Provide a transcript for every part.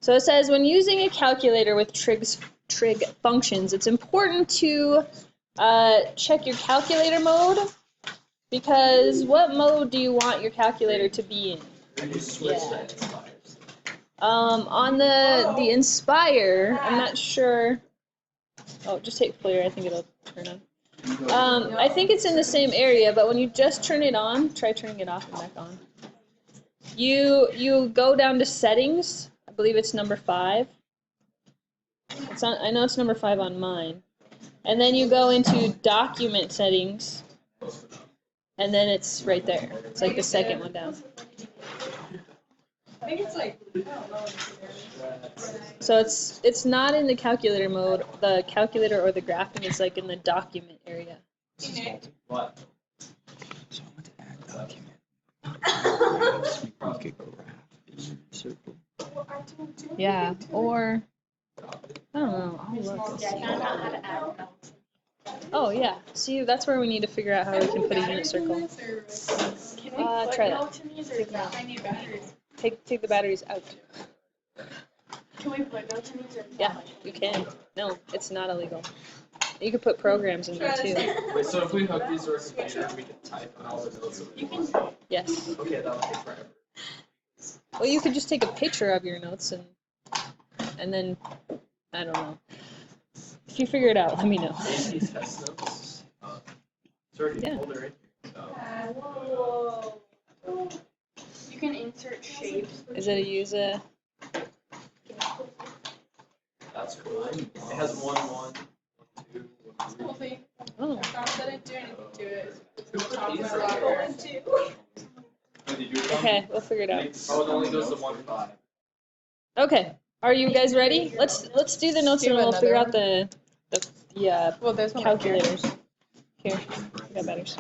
So it says, when using a calculator with trig functions, it's important to check your calculator mode, because what mode do you want your calculator to be in? Yeah. On the Inspire, I'm not sure. Oh, just take player. I think it'll turn on. I think it's in the same area, but when you just turn it on, try turning it off and back on. You go down to settings. I believe it's number 5. It's on. I know it's number 5 on mine. And then you go into document settings, and then it's right there. It's like the second one down. I think it's like, so it's not in the calculator mode. The calculator or the graphing is like in the document area. What? So I want to add document. We could graph in circle. Yeah, or I don't know. I'll look. Oh yeah. See, that's where we need to figure out how we can put a unit circle. Try that. I need batteries. Take the batteries out. Can we put notes in these or Yeah, you can. No, it's not illegal. You could put programs in there too. Wait, so if we hook these to our computer, we can type on all the notes. Yes. Okay, that'll take forever. Well, you could just take a picture of your notes and then I don't know. If you figure it out, let me know. AP test notes. It's already Yeah. folder right here. Whoa. You can insert shapes. Is it a user? That's cool. It has 1, 1, 2, 1, 3. Oh. I didn't do anything to it. Okay, we'll figure it out. Oh, it only goes to 1, 5. Okay, are you guys ready? Let's do the notes and we'll figure out the Well, there's one calculators. Here, I got batteries.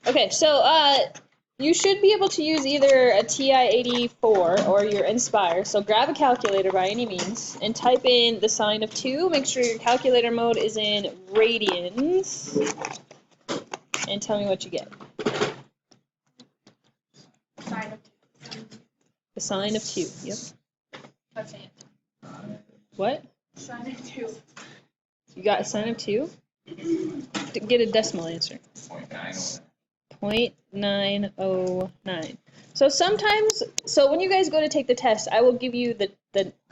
Okay, so you should be able to use either a TI-84 or your Inspire. So grab a calculator by any means and type in the sign of 2. Make sure your calculator mode is in radians. And tell me what you get. Sign of 2. The sign of 2. Yep. That's it. What? Sign of 2. You got a sign of 2? Get a decimal answer. 0.909. So sometimes, when you guys go to take the test, I will give you the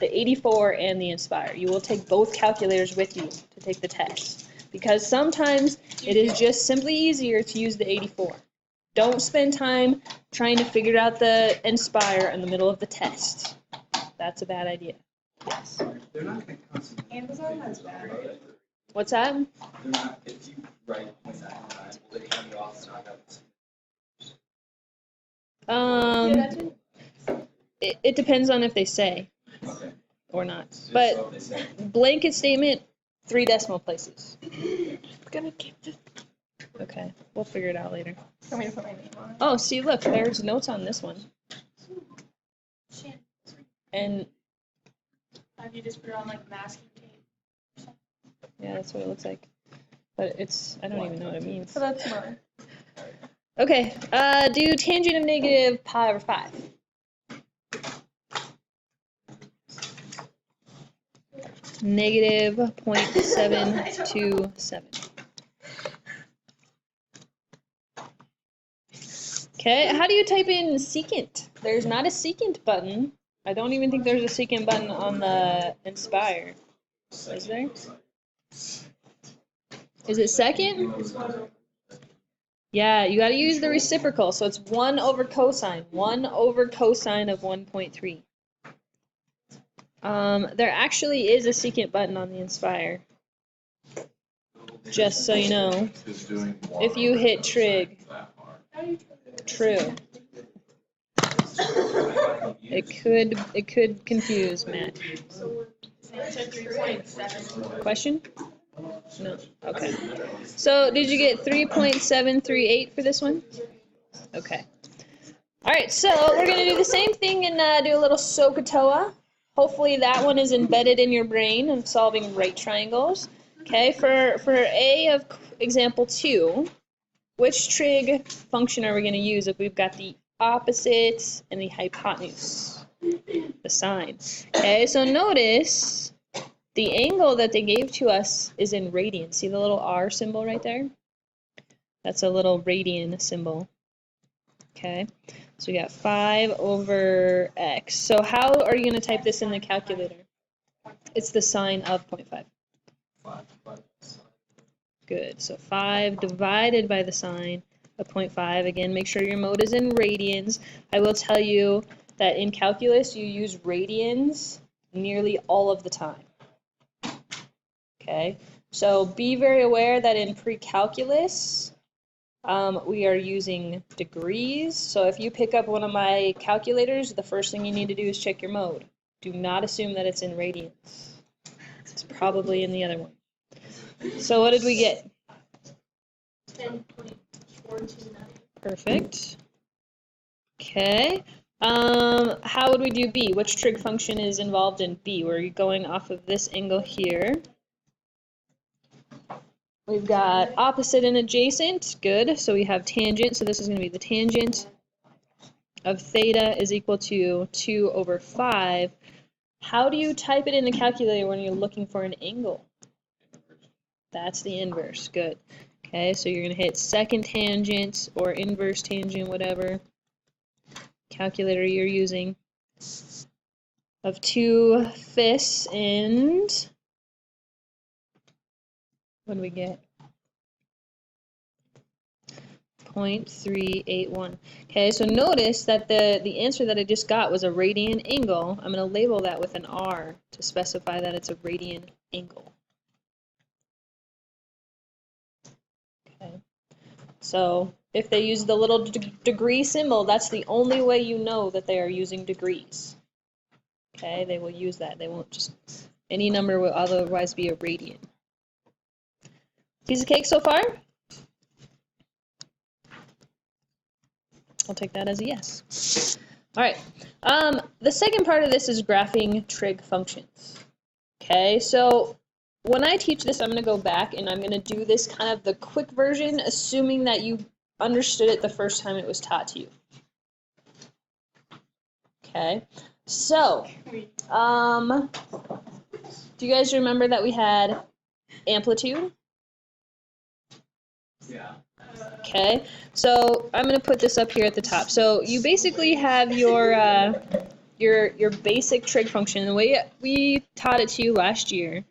84 and the Inspire. You will take both calculators with you to take the test. Because sometimes it is just simply easier to use the 84. Don't spend time trying to figure out the Inspire in the middle of the test. That's a bad idea. Yes. They're not going to constantly. Amazon has batteries. What's that? They're not, if you write 0.99, will they turn you off to not have It depends on if they say Okay. or not. So But if they say, blanket statement, 3 decimal places. I'm gonna keep this. Okay, we'll figure it out later. Want me to put my name on it? Oh, see, look, there's notes on this one. Shit. And Have you just put it on like masking tape? yeah, that's what it looks like. But I don't even know what it means. So that's mine. Okay, do tangent of negative pi over 5. Negative 0.727. Okay, how do you type in secant? There's not a secant button. I don't even think there's a secant button on the Inspire. Is there? Is it second? Yeah, you gotta use the reciprocal, so it's 1 over cosine. 1 over cosine of 1.3. There actually is a secant button on the Inspire. Just so you know. If you hit trig. True. It could confuse Matt. Question? No. Okay. So did you get 3.738 for this one? Okay. All right. So we're gonna do the same thing and do a little SOHCAHTOA. Hopefully that one is embedded in your brain of solving right triangles. Okay. For A of example 2, which trig function are we going to use if we've got the opposite and the hypotenuse? The sine. Okay, so notice the angle that they gave to us is in radians. See the little R symbol right there? That's a little radian symbol. Okay, so we got 5 over x. So how are you going to type this in the calculator? It's the sine of 0.5. 5 divided by sine. Good. So 5 divided by the sine of 0.5. Again, make sure your mode is in radians. I will tell you that in calculus, you use radians nearly all of the time. Okay? So be very aware that in pre-calculus, we are using degrees. So if you pick up one of my calculators, the first thing you need to do is check your mode. Do not assume that it's in radians. It's probably in the other one. So what did we get? 10.429. Perfect. Okay. How would we do b? Which trig function is involved in b? We're going off of this angle here. We've got opposite and adjacent. Good. So we have tangent. So this is going to be the tangent of theta is equal to 2 over 5. How do you type it in the calculator when you're looking for an angle? That's the inverse. Good. Okay, so you're going to hit second tangent or inverse tangent, whatever calculator you're using, of 2/5 and what do we get? 0.381. Okay, so notice that the answer that I just got was a radian angle. I'm going to label that with an R to specify that it's a radian angle. Okay. So if they use the little degree symbol, that's the only way you know that they are using degrees. Okay, they will use that. They won't just, any number will otherwise be a radian. Piece of cake so far? I'll take that as a yes. All right. The second part of this is graphing trig functions. Okay, so when I teach this, I'm going to go back and I'm going to do this kind of the quick version, assuming that you understood it the first time it was taught to you. Okay, so do you guys remember that we had amplitude? Yeah. Okay, so I'm going to put this up here at the top. So you basically have your basic trig function. The way we taught it to you last year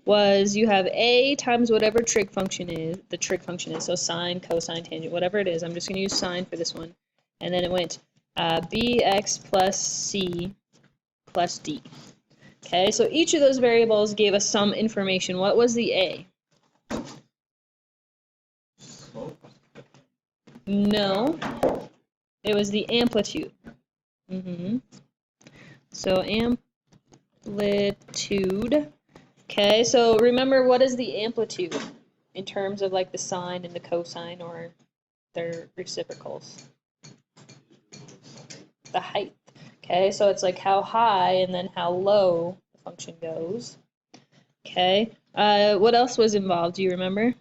was you have a times whatever trig function is, the trig function is, so sine, cosine, tangent, whatever it is. I'm just going to use sine for this one. And then it went bx plus c plus d. Okay, so each of those variables gave us some information. What was the a? No, it was the amplitude. So amplitude. Okay, so remember, what is the amplitude in terms of like the sine and the cosine or their reciprocals? The height. Okay, so it's like how high and then how low the function goes. Okay, what else was involved? Do you remember?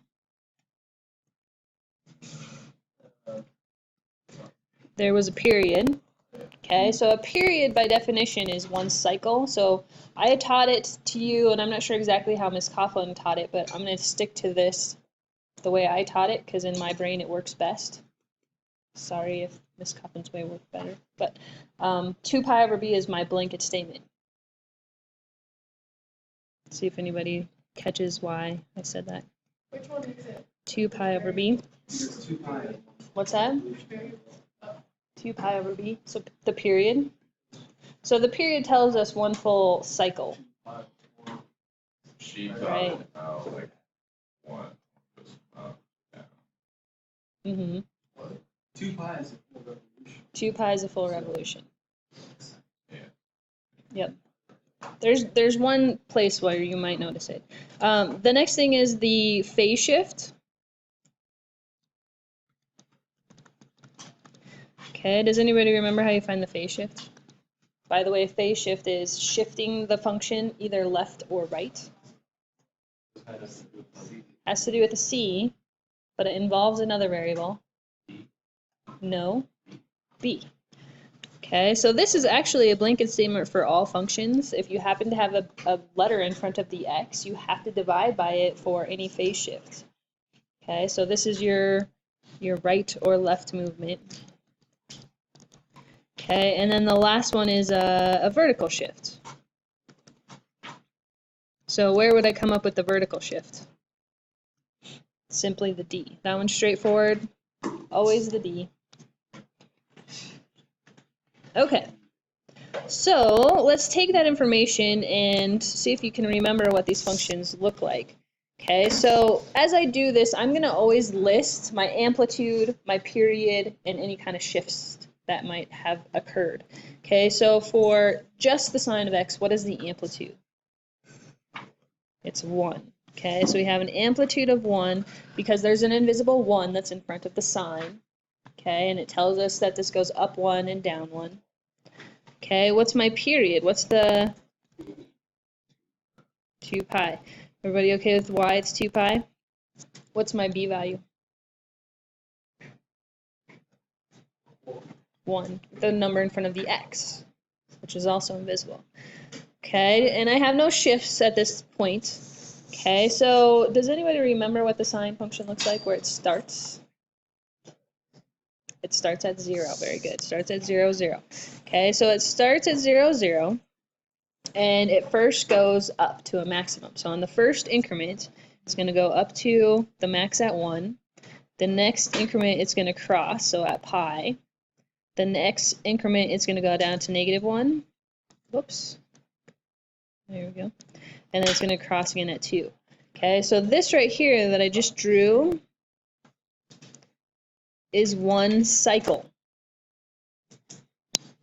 There was a period. Okay, so a period by definition is one cycle. So I taught it to you, and I'm not sure exactly how Ms. Coughlin taught it, but I'm going to stick to this the way I taught it, because in my brain it works best. Sorry if Ms. Coughlin's way worked better. But 2 pi over b is my blanket statement. Let's see if anybody catches why I said that. Which one is it? 2 pi over b. It's 2 pi. What's that? 2 pi over b. So the period. So the period tells us one full cycle. She Right. about like one. Mm-hmm. 2 pi is a full revolution. 2 pi is a full revolution. Yeah. Yep. There's one place where you might notice it. The next thing is the phase shift. Okay, does anybody remember how you find the phase shift? By the way, phase shift is shifting the function either left or right. Has to do with the c, but it involves another variable. No, b. Okay, so this is actually a blanket statement for all functions. If you happen to have a letter in front of the x, you have to divide by it for any phase shift. Okay, so this is your right or left movement. Okay, and then the last one is a vertical shift. So where would I come up with the vertical shift? Simply the D. That one's straightforward. Always the D. Okay. So let's take that information and see if you can remember what these functions look like. Okay, so as I do this, I'm going to always list my amplitude, my period, and any kind of shifts that might have occurred. Okay, so for just the sine of x, what is the amplitude? It's 1. Okay, so we have an amplitude of 1 because there's an invisible 1 that's in front of the sine. Okay, and it tells us that this goes up 1 and down 1. Okay, what's my period? What's the 2 pi? Everybody okay with why it's 2 pi? What's my b value? 1, the number in front of the x, which is also invisible. Okay, and I have no shifts at this point. Okay, so does anybody remember what the sine function looks like, where it starts? It starts at 0. Very good. It starts at 0, 0. Okay, so it starts at 0, 0, and it first goes up to a maximum. So on the first increment, it's going to go up to the max at 1. The next increment, it's going to cross, so at pi. The next increment, it's going to go down to -1. Whoops. There we go. And then it's going to cross again at 2. Okay, so this right here that I just drew is one cycle.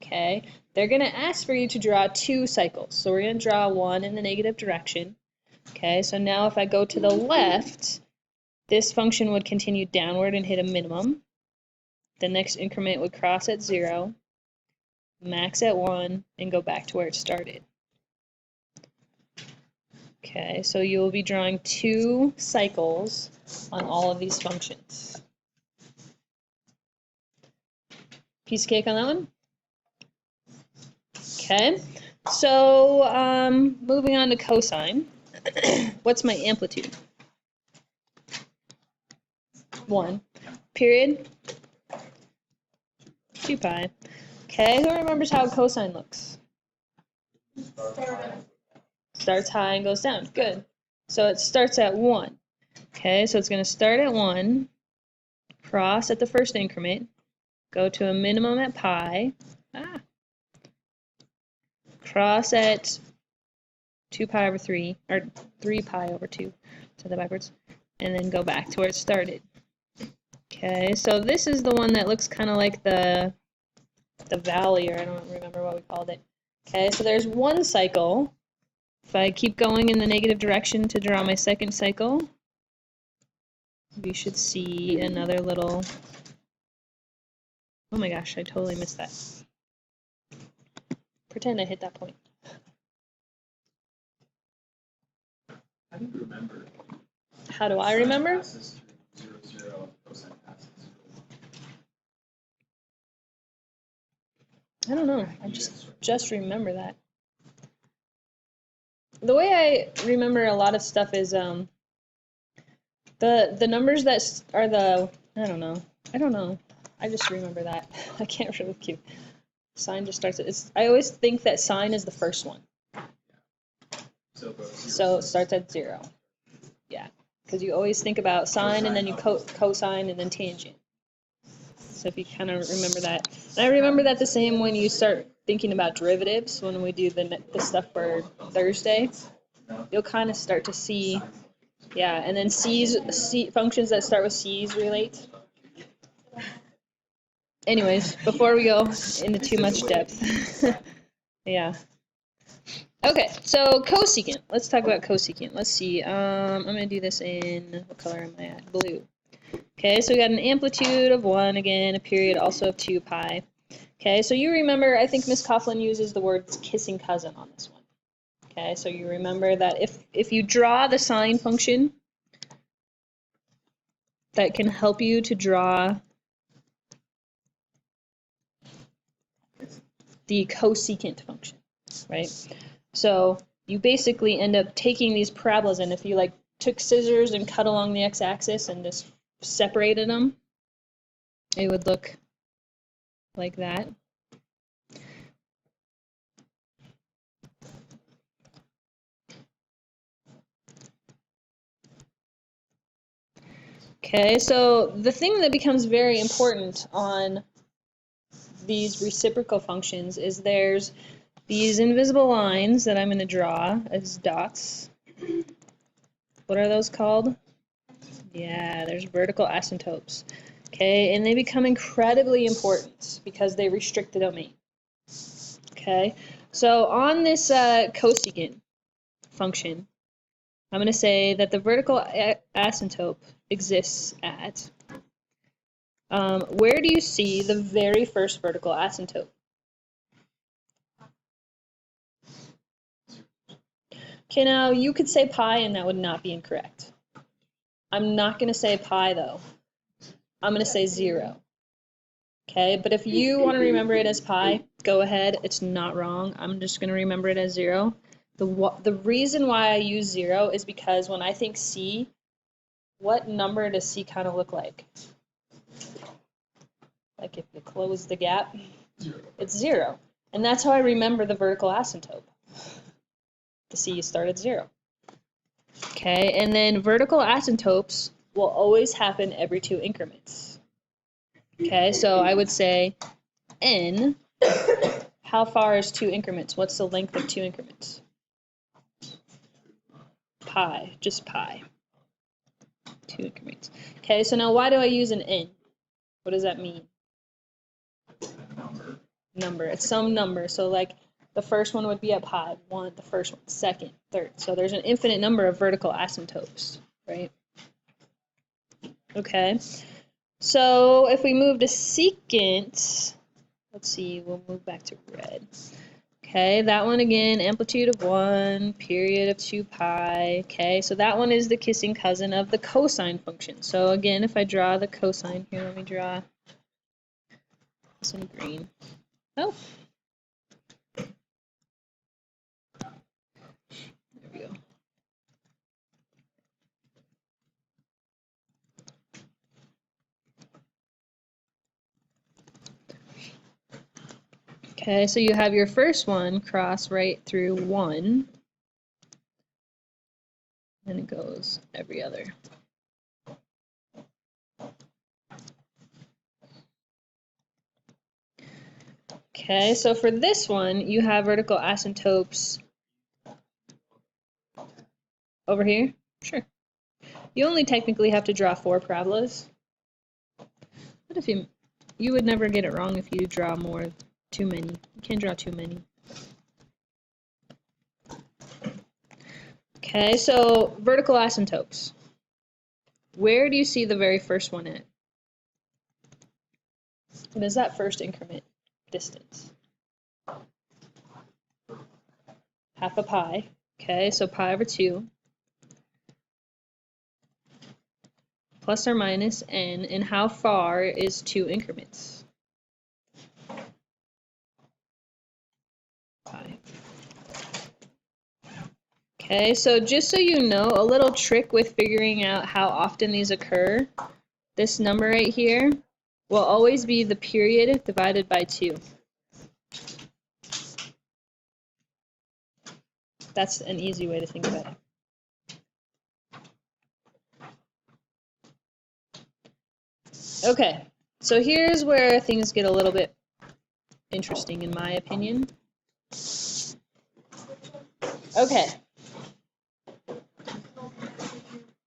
Okay, they're going to ask for you to draw 2 cycles. So we're going to draw one in the negative direction. Okay, so now if I go to the left, this function would continue downward and hit a minimum. The next increment would cross at 0, max at 1, and go back to where it started. Okay, so you'll be drawing 2 cycles on all of these functions. Piece of cake on that one? Okay, so moving on to cosine. What's my amplitude? 1. Period? 2 pi. Okay, who remembers how cosine looks? Starts high and goes down. Good. So it starts at 1. Okay, so it's going to start at 1, cross at the first increment, go to a minimum at pi, cross at 2 pi over 3, or 3 pi over 2, said that backwards, and then go back to where it started. Okay, so this is the one that looks kind of like the valley, or I don't remember what we called it. Okay, so there's one cycle. If I keep going in the negative direction to draw my second cycle, we should see another little... Oh my gosh, I totally missed that. Pretend I hit that point. How do you remember? How do I remember? Passes through 0, 0, cosine passes 0, 1. I don't know. I just remember that. The way I remember a lot of stuff is the numbers that are the I don't know. I just remember that. I can't really keep. Sine just starts at, I always think that sine is the first one. So it starts at 0. Yeah, because you always think about sine and then you cosine and then tangent. So if you kind of remember that. And I remember that the same when you start thinking about derivatives, when we do the stuff for Thursday. You'll kind of start to see, yeah, and then functions that start with C's relate. Anyways, before we go into too much depth. Yeah. Okay, so cosecant. Let's talk about cosecant. Let's see. I'm going to do this in, what color am I at? Blue. Okay, so we got an amplitude of 1 again, a period also of 2 pi. Okay, so you remember, I think Miss Coughlin uses the word kissing cousin on this one. Okay, so you remember that if you draw the sine function, that can help you to draw the cosecant function, right? So you basically end up taking these parabolas, and if you like took scissors and cut along the x-axis and just separated them, it would look like that. Okay, so the thing that becomes very important on these reciprocal functions is there's these invisible lines that I'm going to draw as dots. What are those called? Yeah, there's vertical asymptotes. Okay, and they become incredibly important because they restrict the domain. Okay, so on this cosecant function, I'm going to say that the vertical asymptote exists at, where do you see the very first vertical asymptote? Okay, now you could say pi and that would not be incorrect. I'm not going to say pi though. I'm going to say 0. Okay, but if you want to remember it as pi, go ahead. It's not wrong. I'm just going to remember it as 0. The reason why I use 0 is because when I think C, what number does C kind of look like? Like if you close the gap, 0. It's 0. And that's how I remember the vertical asymptote. The C start at 0. Okay, and then vertical asymptotes will always happen every 2 increments. Okay, so I would say n, how far is 2 increments? What's the length of 2 increments? Pi, just pi. 2 increments. Okay, so now why do I use an n? What does that mean? Number. It's some number. So like the first one would be at pi, 1, the first one, second, third. So there's an infinite number of vertical asymptotes, right? Okay. So if we move to secant, let's see, we'll move back to red. Okay, that one again, amplitude of 1, period of 2 pi. Okay, so that one is the kissing cousin of the cosine function. So again, if I draw the cosine here, let me draw this in green. Oh. There we go. Okay, so you have your first one cross right through 1. And it goes every other. Okay, so for this one, you have vertical asymptotes over here. Sure. You only technically have to draw 4 parabolas. But if you would never get it wrong if you draw too many. You can't draw too many. Okay, so vertical asymptotes. Where do you see the very first one at? What is that first increment distance? Half a pi. Okay, so pi over 2. Plus or minus n, and how far is 2 increments? Pi. Okay, so just so you know, a little trick with figuring out how often these occur, this number right here will always be the period divided by 2. That's an easy way to think about it. Okay, so here's where things get a little bit interesting in my opinion. Okay.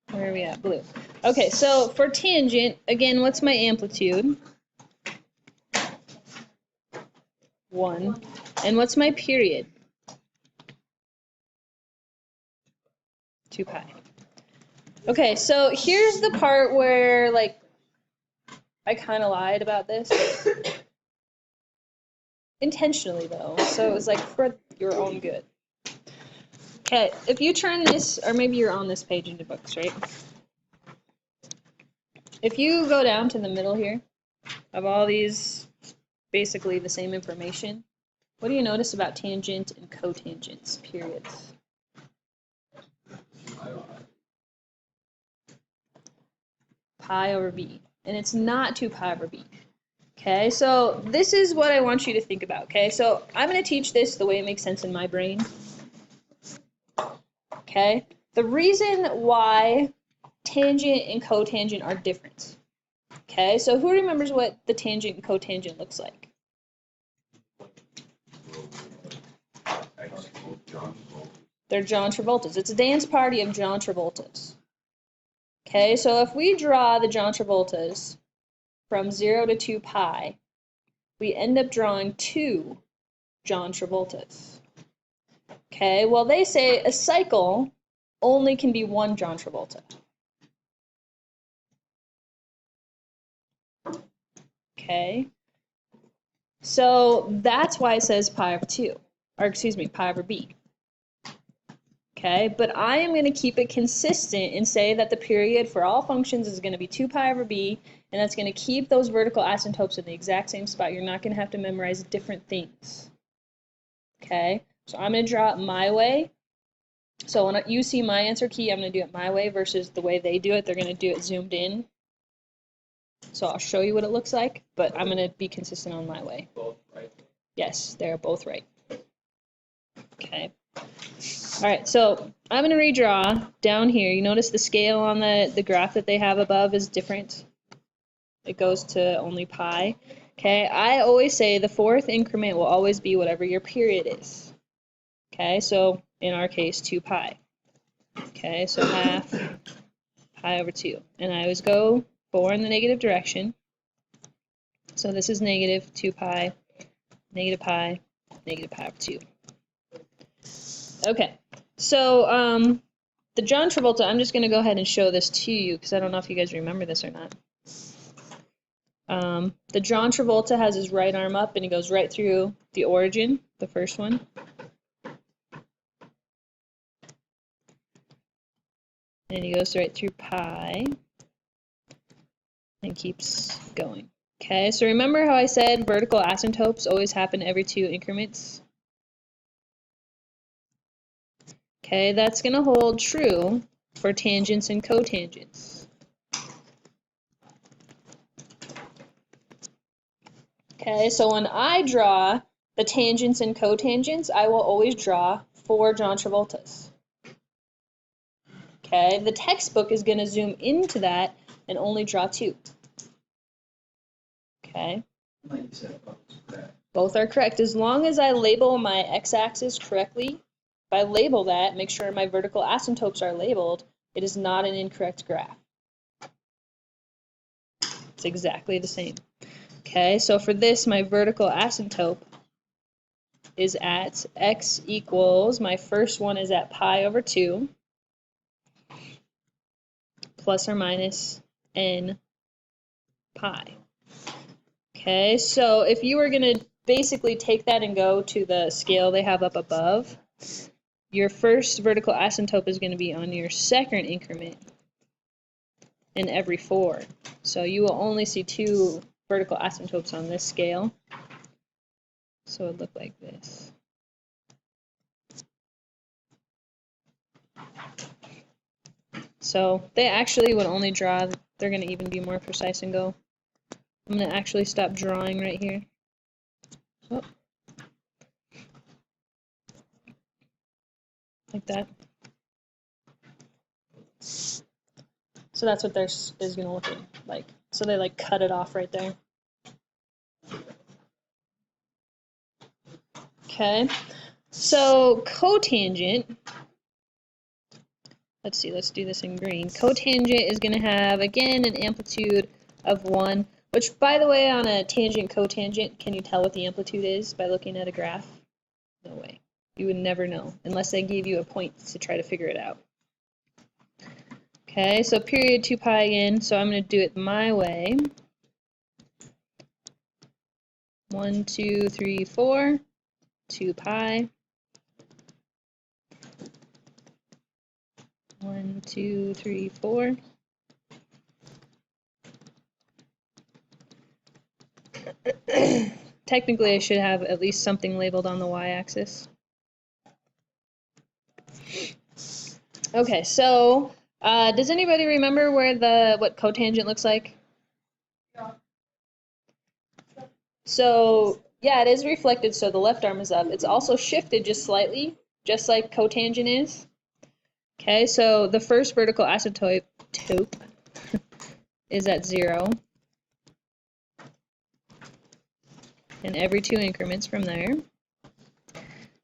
Where are we at? Blue. Okay, so for tangent, again, what's my amplitude? 1. And what's my period? 2 pi. Okay, so here's the part where, like, I kind of lied about this. Intentionally, though. So it was, like, for your own good. Okay, if you turn this, or maybe you're on this page in the books, right? If you go down to the middle here, of all these, basically the same information, What do you notice about tangent and cotangents, periods? Pi over b. And it's not 2 pi over b. Okay, so this is what I want you to think about. Okay, so I'm going to teach this the way it makes sense in my brain. Okay, the reason why tangent and cotangent are different. Okay, so who remembers what the tangent and cotangent looks like? They're John Travoltas. It's a dance party of John Travoltas. Okay, so if we draw the John Travoltas from 0 to 2 pi, we end up drawing 2 John Travoltas. Okay, well they say a cycle only can be 1 John Travolta. Okay, so that's why it says pi over 2, or excuse me, pi over b. Okay, but I am going to keep it consistent and say that the period for all functions is going to be 2 pi over b, and that's going to keep those vertical asymptotes in the exact same spot. You're not going to have to memorize different things. Okay, so I'm going to draw it my way. So when you see my answer key, I'm going to do it my way versus the way they do it. They're going to do it zoomed in. So I'll show you what it looks like, but I'm going to be consistent on my way. Both right. Yes, they're both right. Okay. All right, so I'm going to redraw down here. You notice the scale on the graph that they have above is different. It goes to only pi. Okay, I always say the 4th increment will always be whatever your period is. Okay, so in our case, 2 pi. Okay, so half pi over 2. And I always go 4 in the negative direction. So this is negative 2 pi, negative pi over 2. Okay, so the John Travolta, I'm just going to go ahead and show this to you because I don't know if you guys remember this or not. The John Travolta has his right arm up and he goes right through the origin, the first one. And he goes right through pi and keeps going. Okay, so remember how I said vertical asymptotes always happen every 2 increments? Okay, that's going to hold true for tangents and cotangents. Okay, so when I draw the tangents and cotangents, I will always draw 4 John Travoltas. Okay, the textbook is going to zoom into that and only draw 2. Okay. Like you said, both is correct. Both are correct. As long as I label my x-axis correctly, if I label that, make sure my vertical asymptotes are labeled, it is not an incorrect graph. It's exactly the same. Okay, so for this, my vertical asymptote is at x equals, my first one is at pi over 2, plus or minus n pi. Okay, so if you were going to basically take that and go to the scale they have up above, your first vertical asymptote is going to be on your second increment in every 4. So you will only see 2 vertical asymptotes on this scale. So it would look like this. So they actually would only draw, they're going to even be more precise and go. I'm going to actually stop drawing right here. Oh. Like that. So that's what theirs is going to look like. So they like cut it off right there. Okay. So cotangent, let's see, let's do this in green. Cotangent is going to have, again, an amplitude of 1, which, by the way, on a tangent cotangent, can you tell what the amplitude is by looking at a graph? No way. You would never know, unless they gave you a point to try to figure it out. Okay, so period 2 pi again, so I'm going to do it my way. 1, 2, 3, 4, 2 pi. 1, 2, 3, 4. technically I should have at least something labeled on the y-axis. Okay, so does anybody remember where what cotangent looks like? Yeah. So yeah, it is reflected, so the left arm is up. It's also shifted just slightly, just like cotangent is. Okay, so the first vertical asymptote is at 0. And every 2 increments from there.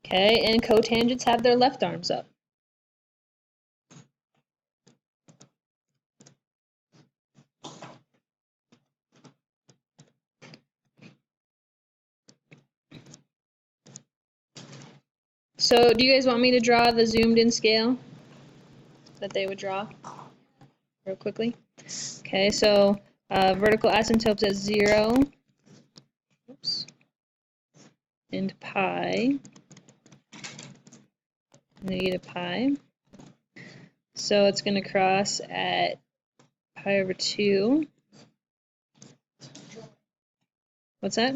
Okay, and cotangents have their left arms up. So do you guys want me to draw the zoomed in scale that they would draw real quickly? Okay, so vertical asymptotes at 0, oops, and pi, negative pi. So it's going to cross at pi over 2. What's that?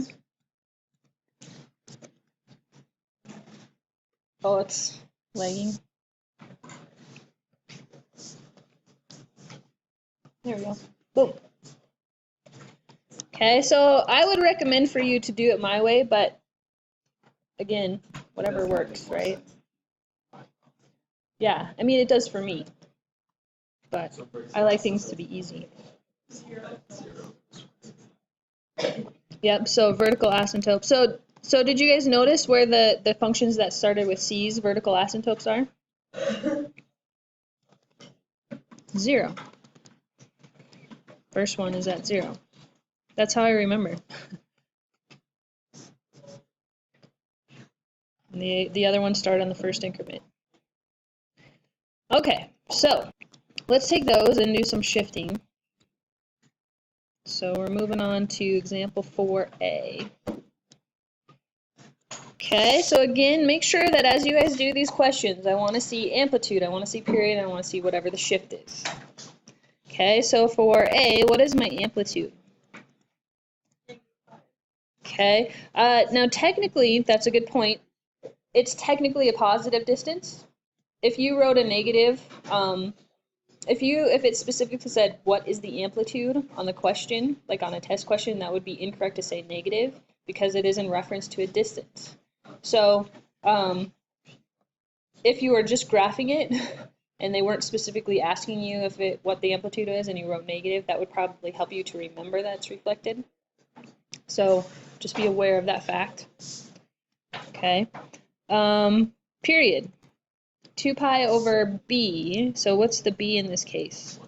Oh, it's lagging. There we go. Boom. Okay, so I would recommend for you to do it my way, but again, whatever works, right? Yeah, I mean, it does for me, but I like things to be easy. Yep, so vertical asymptote. So did you guys notice where the functions that started with C's vertical asymptotes are? 0. First one is at 0. That's how I remember. And the other ones start on the first increment. Okay, so let's take those and do some shifting. So we're moving on to example 4a. Okay, so again, make sure that as you guys do these questions, I want to see amplitude, I want to see period, I want to see whatever the shift is. Okay, so for A, what is my amplitude? Okay, now technically, that's a good point. It's technically a positive distance. If you wrote a negative, if it specifically said what is the amplitude on the question, like on a test question, that would be incorrect to say negative because it is in reference to a distance. So if you were just graphing it and they weren't specifically asking you what the amplitude is and you wrote negative, that would probably help you to remember that it's reflected. So just be aware of that fact. Okay. Period. 2 pi over b. So what's the b in this case?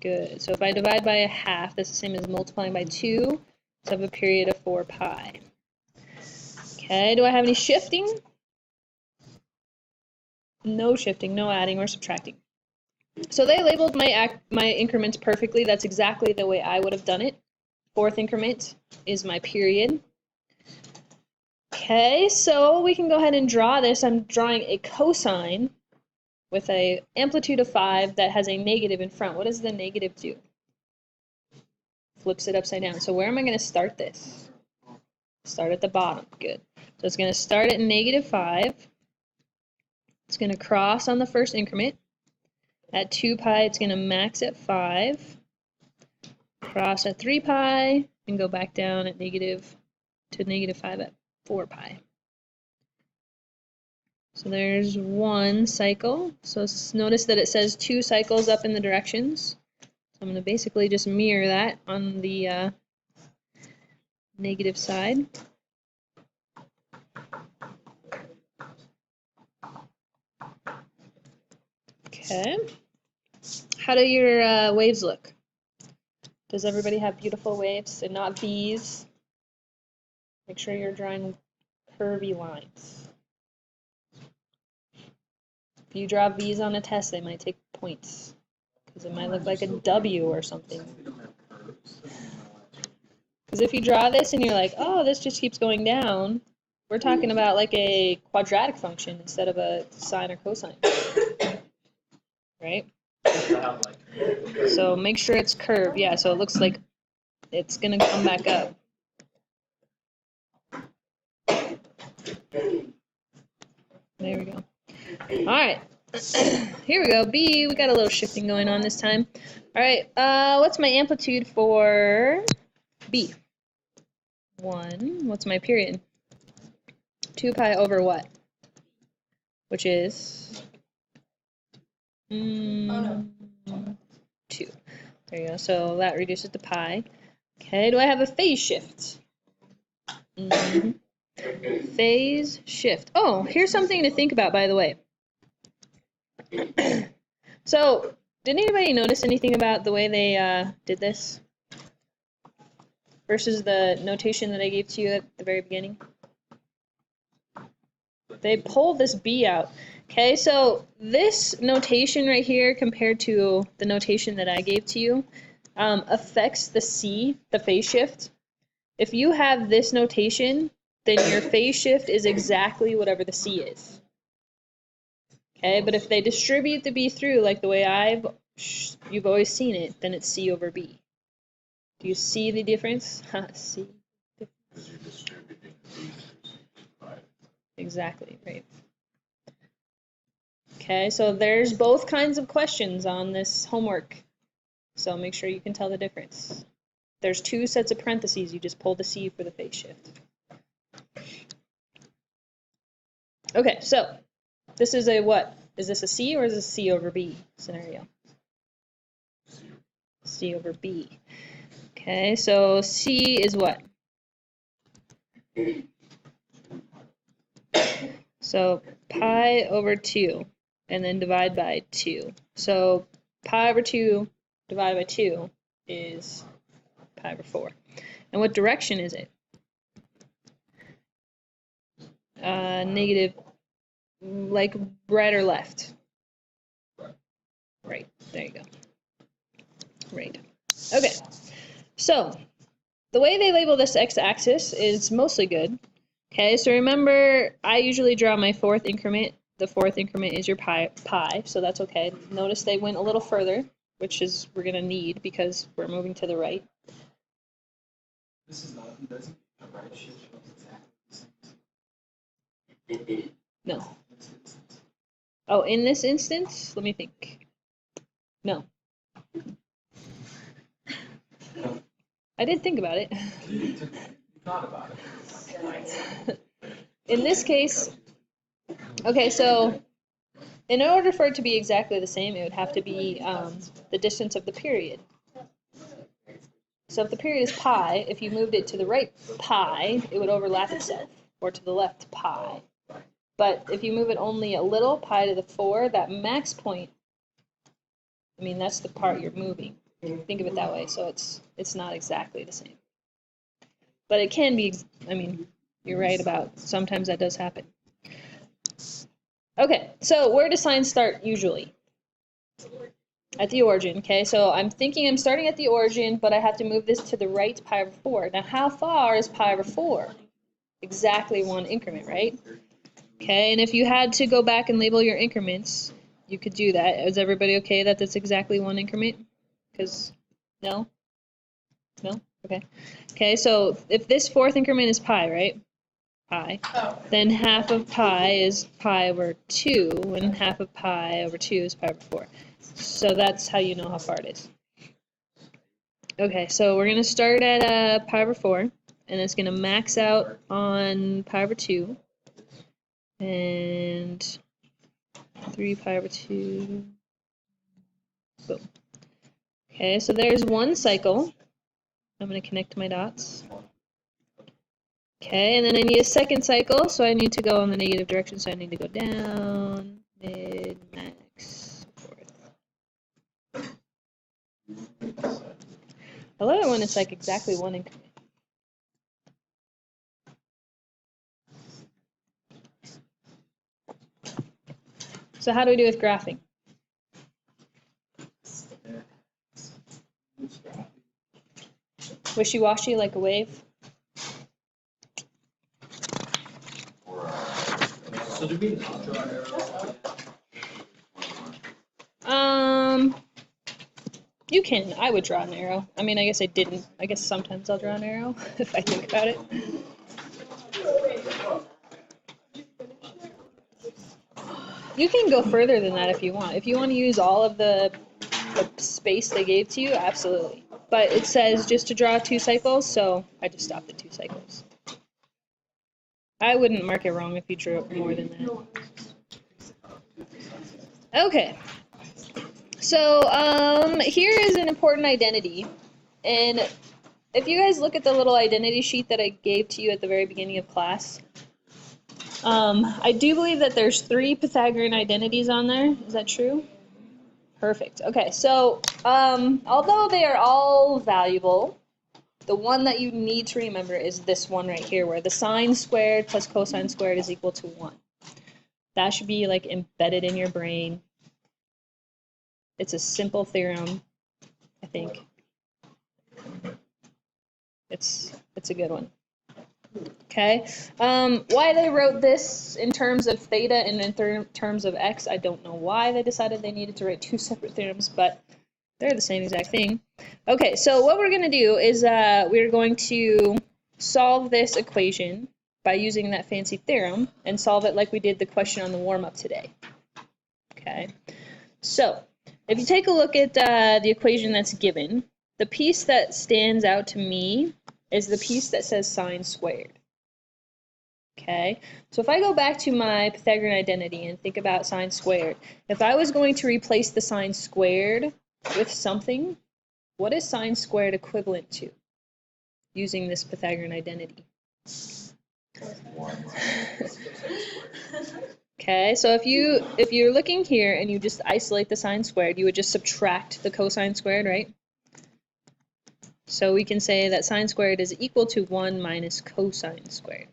Good. So if I divide by a half, that's the same as multiplying by 2. So I have a period of 4 pi. Okay, do I have any shifting? No shifting, no adding or subtracting. So they labeled my increments perfectly. That's exactly the way I would have done it. 4th increment is my period. Okay, so we can go ahead and draw this. I'm drawing a cosine with an amplitude of 5 that has a negative in front. What does the negative do? Flips it upside down. So where am I going to start this? Start at the bottom. Good. So it's going to start at negative 5. It's going to cross on the first increment. At 2 pi, it's going to max at 5. Cross at 3 pi, and go back down at negative 5 at 4 pi. So there's 1 cycle. So notice that it says 2 cycles up in the directions. So I'm going to basically just mirror that on the negative side. Okay. How do your waves look? Does everybody have beautiful waves and not V's? Make sure you're drawing curvy lines. If you draw V's on a test, they might take points because it might look like a W or something. Because if you draw this and you're like, oh, this just keeps going down, we're talking about like a quadratic function instead of a sine or cosine. Right? So make sure it's curved. Yeah, so it looks like it's going to come back up. There we go. All right. Here we go. B, we got a little shifting going on this time. All right. What's my amplitude for B? 1. What's my period? 2 pi over what? Which is 2. There you go. So that reduces to pi. Okay. Do I have a phase shift? Phase shift. Oh, here's something to think about, by the way. So, did anybody notice anything about the way they did this versus the notation that I gave to you at the very beginning? They pulled this B out. Okay, so this notation right here compared to the notation that I gave to you affects the C, the phase shift. If you have this notation, then your phase shift is exactly whatever the C is. Okay, but if they distribute the B through like the way you've always seen it, then it's C over B. Do you see the difference? C. Because you're distributing the B through. Exactly, right. Okay, so there's both kinds of questions on this homework. So make sure you can tell the difference. There's 2 sets of parentheses. You just pull the C for the phase shift. Okay, so this is a what? Is this a C or is this a C over B scenario? C over B. Okay, so C is what? So pi over 2, and then divide by 2. So pi over 2 divided by 2 is pi over 4. And what direction is it? Negative, like right or left? Right. There you go. Right. Okay. So the way they label this x-axis is mostly good. Okay, so remember, I usually draw my 4th increment. The 4th increment is your pi, so that's okay. Notice they went a little further, which is we're going to need because we're moving to the right. This is not, does the right shift show exactly the same? No. Oh, in this instance, let me think. No. I did think about it. You thought about it. In this case, okay, so in order for it to be exactly the same, it would have to be the distance of the period. So if the period is pi, if you moved it to the right pi, it would overlap itself, or to the left pi. But if you move it only a little, pi to the 4, that max point, I mean, that's the part you're moving. Think of it that way, so it's not exactly the same. But it can be, I mean, you're right about sometimes that does happen. Okay, so where do signs start usually? At the origin, okay? So I'm thinking I'm starting at the origin, but I have to move this to the right pi over 4. Now, how far is pi over 4? Exactly 1 increment, right? Okay, and if you had to go back and label your increments, you could do that. Is everybody okay that that's exactly 1 increment? Because, no? No? Okay. Okay, so if this 4th increment is pi, right? Pi. Oh. Then half of pi is pi over 2, and half of pi over 2 is pi over 4. So that's how you know how far it is. Okay, so we're going to start at pi over 4, and it's going to max out on pi over 2, and 3 pi over 2, boom. Okay, so there's 1 cycle. I'm going to connect my dots. Okay, and then I need a 2nd cycle, so I need to go in the negative direction, so I need to go down, mid, max, 4th. I love it when it's like exactly 1 increment. So how do we do with graphing? Wishy-washy like a wave? So do we not draw arrows? You can. I would draw an arrow. I mean, I guess I didn't. I guess sometimes I'll draw an arrow if I think about it. You can go further than that if you want. If you want to use all of the space they gave to you, absolutely. But it says just to draw 2 cycles, so I just stopped at 2 cycles. I wouldn't mark it wrong if you drew more than that. Okay. So here is an important identity. And if you guys look at the little identity sheet that I gave to you at the very beginning of class, I do believe that there's 3 Pythagorean identities on there. Is that true? Perfect. Okay, so although they are all valuable, the one that you need to remember is this one right here, where the sine squared plus cosine squared is equal to 1. That should be like embedded in your brain. It's a simple theorem, I think. It's a good one. Okay. Why they wrote this in terms of theta and in terms of x, I don't know why they decided they needed to write 2 separate theorems, but they're the same exact thing. Okay, so what we're going to do is we're going to solve this equation by using that fancy theorem and solve it like we did the question on the warm-up today. Okay. So if you take a look at the equation that's given, the piece that stands out to me is the piece that says sine squared. Okay, so if I go back to my Pythagorean identity and think about sine squared, if I was going to replace the sine squared with something, what is sine squared equivalent to using this Pythagorean identity? Okay, so if you're looking here and you just isolate the sine squared, you would just subtract the cosine squared, right? So we can say that sine squared is equal to 1 minus cosine squared.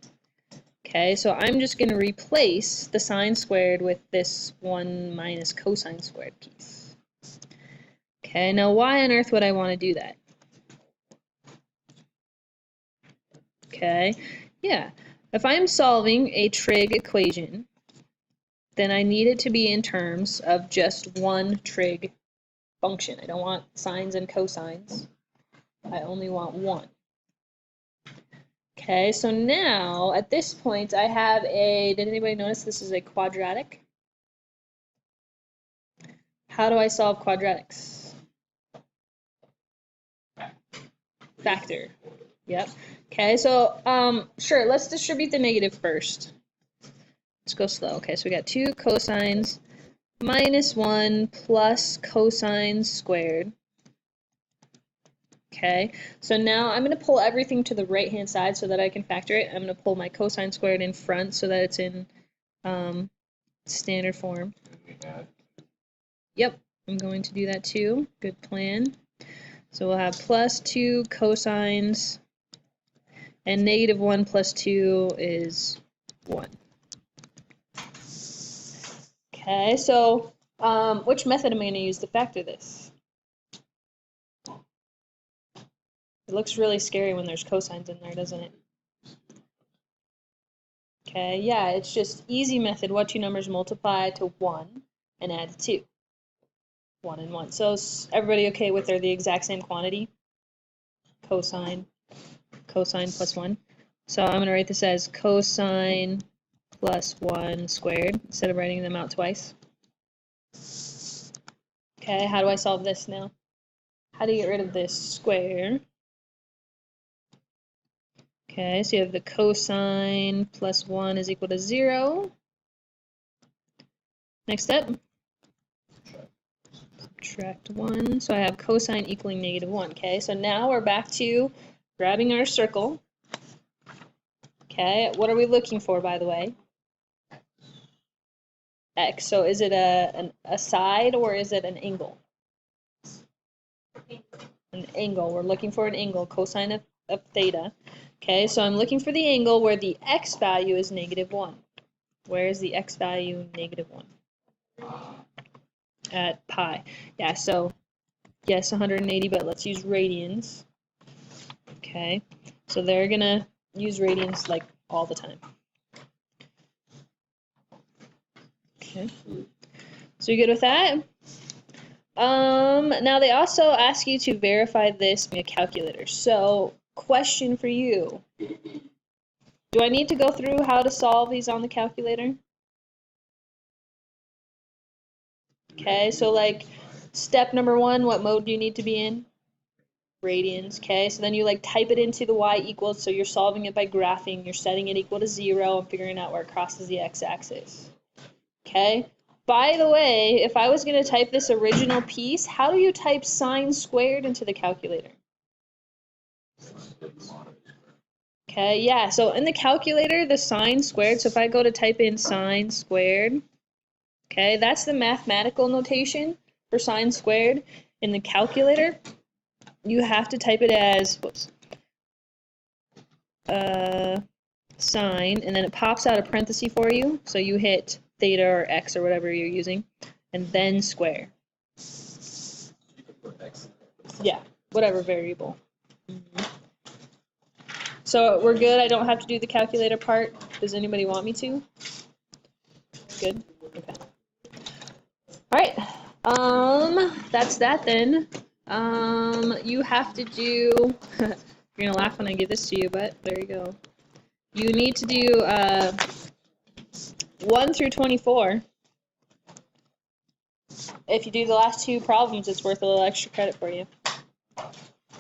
Okay, so I'm just going to replace the sine squared with this 1 minus cosine squared piece. Okay, now why on earth would I want to do that? Okay, yeah, if I'm solving a trig equation, then I need it to be in terms of just one trig function. I don't want sines and cosines. I only want one. Okay, so now at this point I have a, did anybody notice this is a quadratic? How do I solve quadratics? Factor. Yep. Okay, so sure, let's distribute the negative first. Let's go slow. Okay, so we got 2 cosines minus 1 plus cosines squared. Okay, so now I'm going to pull everything to the right-hand side so that I can factor it. I'm going to pull my cosine squared in front so that it's in standard form. Yep, I'm going to do that too. Good plan. So we'll have plus 2 cosines, and negative 1 plus 2 is 1. Okay, so which method am I going to use to factor this? It looks really scary when there's cosines in there, doesn't it? Okay, yeah, it's just easy method. What 2 numbers multiply to 1 and add 2. 1 and 1. So is everybody okay with they're the exact same quantity? Cosine plus 1. So I'm going to write this as cosine plus 1 squared instead of writing them out twice. Okay, how do I solve this now? How do you get rid of this square? Okay, so you have the cosine plus 1 is equal to 0. Next step. Subtract 1. So I have cosine equaling negative 1. Okay, so now we're back to grabbing our circle. Okay, what are we looking for, by the way? X. So is it a side or is it an angle? An angle. We're looking for an angle, cosine of theta. Okay, so I'm looking for the angle where the x value is negative 1. Where is the x value negative 1? At pi. Yeah, so yes, 180, but let's use radians. Okay, so they're going to use radians like all the time. Okay, so you good with that? Now they also ask you to verify this in a calculator. So question for you. Do I need to go through how to solve these on the calculator? Okay, so like step number 1, what mode do you need to be in? Radians. Okay, so then you like type it into the y equals, so you're solving it by graphing, you're setting it equal to 0 and figuring out where it crosses the x-axis. Okay, by the way, if I was going to type this original piece, how do you type sine squared into the calculator? Okay, yeah, so in the calculator, the sine squared, so if I go to type in sine squared, okay, that's the mathematical notation for sine squared. In the calculator, you have to type it as, sine, and then it pops out a parenthesis for you, so you hit theta or x or whatever you're using, and then square. You can put X in there. Yeah, whatever variable. So we're good, I don't have to do the calculator part. Does anybody want me to? Good? Okay. Alright, that's that then. You have to do, you're gonna laugh when I give this to you, but there you go. You need to do 1 through 24. If you do the last 2 problems, it's worth a little extra credit for you.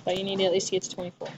But you need to at least get to 24.